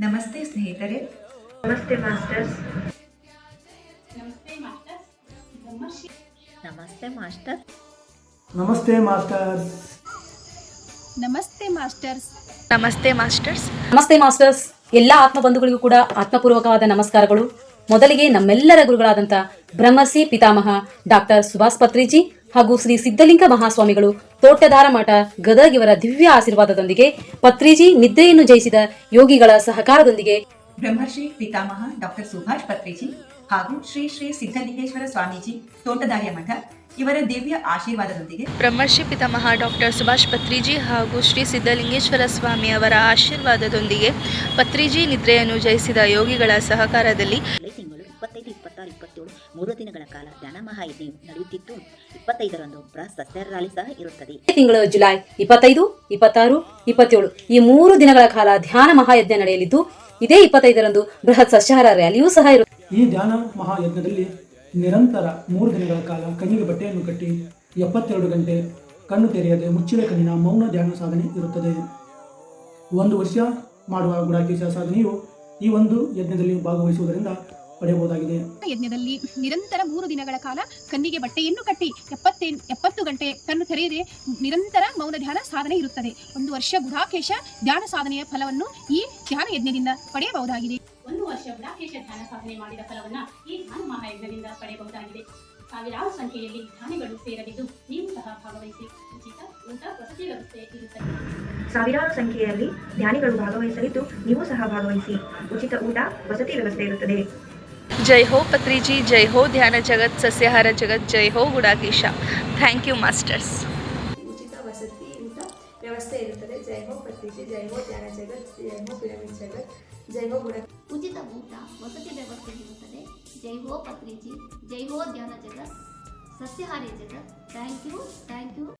ನಮಸ್ತೆ ಸ್ನೇಹಿತರೆ. ನಮಸ್ತೆ ಮಾಸ್ಟರ್ಸ್. ನಮಸ್ತೆ ಮಾಸ್ಟರ್ಸ್. ನಮಸ್ತೆ ಮಾಸ್ಟರ್. ನಮಸ್ತೆ ಮಾಸ್ಟರ್ಸ್. ನಮಸ್ತೆ ಮಾಸ್ಟರ್ಸ್. ನಮಸ್ತೆ ಮಾಸ್ಟರ್ಸ್. ನಮಸ್ತೆ ಮಾಸ್ಟರ್ಸ್. ಎಲ್ಲ ಆತ್ಮಬಂಧುಗಳಿಗೂ ಕೂಡ ಆತ್ಮಪೂರ್ವಕವಾದ ನಮಸ್ಕಾರಗಳು. ಮೊದಲಿಗೆ ನಮ್ಮೆಲ್ಲರ ಗುರುಗಳಾದಂಥ ಬ್ರಹ್ಮರ್ಷಿ ಪಿತಾಮಹ ಡಾಕ್ಟರ್ ಸುಭಾಷ್ ಪತ್ರಿಜಿ ಹಾಗೂ ಶ್ರೀ ಸಿದ್ಧಲಿಂಗ ಮಹಾಸ್ವಾಮಿಗಳು ತೋಟದಾರ ಮಠ ಗದಗ್ ಇವರ ದಿವ್ಯ ಆಶೀರ್ವಾದದೊಂದಿಗೆ ಪತ್ರಿಜಿ ನಿದ್ರೆಯನ್ನು ಜಯಿಸಿದ ಯೋಗಿಗಳ ಸಹಕಾರದೊಂದಿಗೆ ಬ್ರಹ್ಮರ್ಷಿ ಪಿತಾಮಹ ಡಾಕ್ಟರ್ ಸುಭಾಷ್ ಪತ್ರಿಜಿ ಹಾಗೂ ಶ್ರೀ ಶ್ರೀ ಸಿದ್ಧಲಿಂಗೇಶ್ವರ ಸ್ವಾಮೀಜಿ ತೋಟದಾರ್ಯ ಮಠ ಇವರ ದಿವ್ಯ ಆಶೀರ್ವಾದದೊಂದಿಗೆ ಬ್ರಹ್ಮರ್ಷಿ ಪಿತಾಮಹ ಡಾಕ್ಟರ್ ಸುಭಾಷ್ ಪತ್ರಿಜಿ ಹಾಗೂ ಶ್ರೀ ಸಿದ್ಧಲಿಂಗೇಶ್ವರ ಸ್ವಾಮಿ ಅವರ ಆಶೀರ್ವಾದದೊಂದಿಗೆ ಪತ್ರಿಜಿ ನಿದ್ರೆಯನ್ನು ಜಯಿಸಿದ ಯೋಗಿಗಳ ಸಹಕಾರದಲ್ಲಿ ತಿಂಗಳು 25, 26, 27 3 ದಿನಗಳ ಕಾಲ ಧ್ಯಾನ ಮಹಾಯಜ್ಞ ನಡೆಯುತ್ತಿದ್ದು 25ರಂದು ಸಸ್ಯಾಹಾರ ರ್ಯಾಲಿ ಸಹ ಇರುತ್ತದೆ. ತಿಂಗಳು ಜುಲೈ 25, 26, 27 ಈ 3 ದಿನಗಳ ಕಾಲ ಧ್ಯಾನ ಮಹಾಯಜ್ಞ ನಡೆಯಲಿದ್ದು ಇದೇ 25ರಂದು ಬೃಹತ್ ಸಸ್ಯಾಹಾರ ರ್ಯಾಲಿಯೂ ಸಹ ಇರುತ್ತದೆ. ಈ ಧ್ಯಾನ ಮಹಾಯಜ್ಞದಲ್ಲಿ ನಿರಂತರ 3 ದಿನಗಳ ಕಾಲ ಕಣ್ಣಿಗೆ ಬಟ್ಟೆಯನ್ನು ಕಟ್ಟಿ 72 ಗಂಟೆ ಕಣ್ಣು ತೆರೆಯದೆ ಮುಚ್ಚಿದ ಕಣ್ಣಿನ ಮೌನ ಧ್ಯಾನ ಸಾಧನೆ ಇರುತ್ತದೆ. 1 ವರ್ಷ ಮಾಡುವ ಗುಡಾಕೇಶ ಸಾಧನೆಯು ಈ ಒಂದು ಯಜ್ಞದಲ್ಲಿ ಭಾಗವಹಿಸುವುದರಿಂದ ಪಡೆಯಬಹುದಾಗಿದೆ. ಯಜ್ಞದಲ್ಲಿ ನಿರಂತರ 3 ದಿನಗಳ ಕಾಲ ಕಣ್ಣಿಗೆ ಬಟ್ಟೆಯನ್ನು ಕಟ್ಟಿ 70 ಗಂಟೆ ಕಣ್ಣು ತೆರೆಯದೆ ನಿರಂತರ ಮೌನ ಧ್ಯಾನ ಸಾಧನೆ ಇರುತ್ತದೆ. 1 ವರ್ಷ ಗುಡಾಕೇಶ ಧ್ಯಾನ ಸಾಧನೆಯ ಫಲವನ್ನು ಈ ಧ್ಯಾನ ಯಜ್ಞದಿಂದ ಪಡೆಯಬಹುದಾಗಿದೆ. 1 ವರ್ಷ ಗುಡಾಕೇಶ ಧ್ಯಾನ ಸಾಧನೆ ಮಾಡಿದ ಫಲವನ್ನ ಈ ಧ್ಯಾನ ಮಹಾಯಜ್ಞದಿಂದ ಪಡೆಯಬಹುದಾಗಿದೆ. ಸಾವಿರಾರು ಸಂಖ್ಯೆಯಲ್ಲಿ ಧ್ಯಾನಿಗಳು ಸೇರಲಿದ್ದು ನೀವು ಸಹ ಭಾಗವಹಿಸಿ. ಉಚಿತ ಊಟ ವಸತಿ ವ್ಯವಸ್ಥೆ ಇರುತ್ತದೆ. ಸಾವಿರಾರು ಸಂಖ್ಯೆಯಲ್ಲಿ ಧ್ಯಾನಿಗಳು ಭಾಗವಹಿಸಲಿದ್ದು ನೀವು ಸಹ ಭಾಗವಹಿಸಿ. ಉಚಿತ ಊಟ ವಸತಿ ವ್ಯವಸ್ಥೆ ಇರುತ್ತದೆ. ಜೈ ಹೋ ಪತ್ರಿಜಿ, ಜೈ ಹೋ ಧ್ಯಾನ ಜಗತ್, ಸಸ್ಯಾಹಾರ ಜಗತ್, ಜೈ ಹೋ ಗುಡಾಕೇಶ. Thank you masters. ಉಚಿತ ವಸತಿ ಊಟ ವ್ಯವಸ್ಥೆ ಇರುತ್ತದೆ. ಜೈ ಹೋ ಪತ್ರಿಜಿ, ಜೈ ಹೋ ಧ್ಯಾನ ಜಗತ್, ಜೈ ಹೋ ಪಿರಮಿಡ್ ಜಗತ್, ಜೈ ಹೋ ಗುಡ. ಉಚಿತ ಊಟ ವಸತಿ ವ್ಯವಸ್ಥೆ ಇರುತ್ತದೆ. ಜೈ ಹೋ ಪತ್ರಿಜಿ, ಜೈ ಹೋ ಧ್ಯಾನ ಜಗತ್, ಸಸ್ಯಾಹಾರಿ ಜಗತ್. Thank you.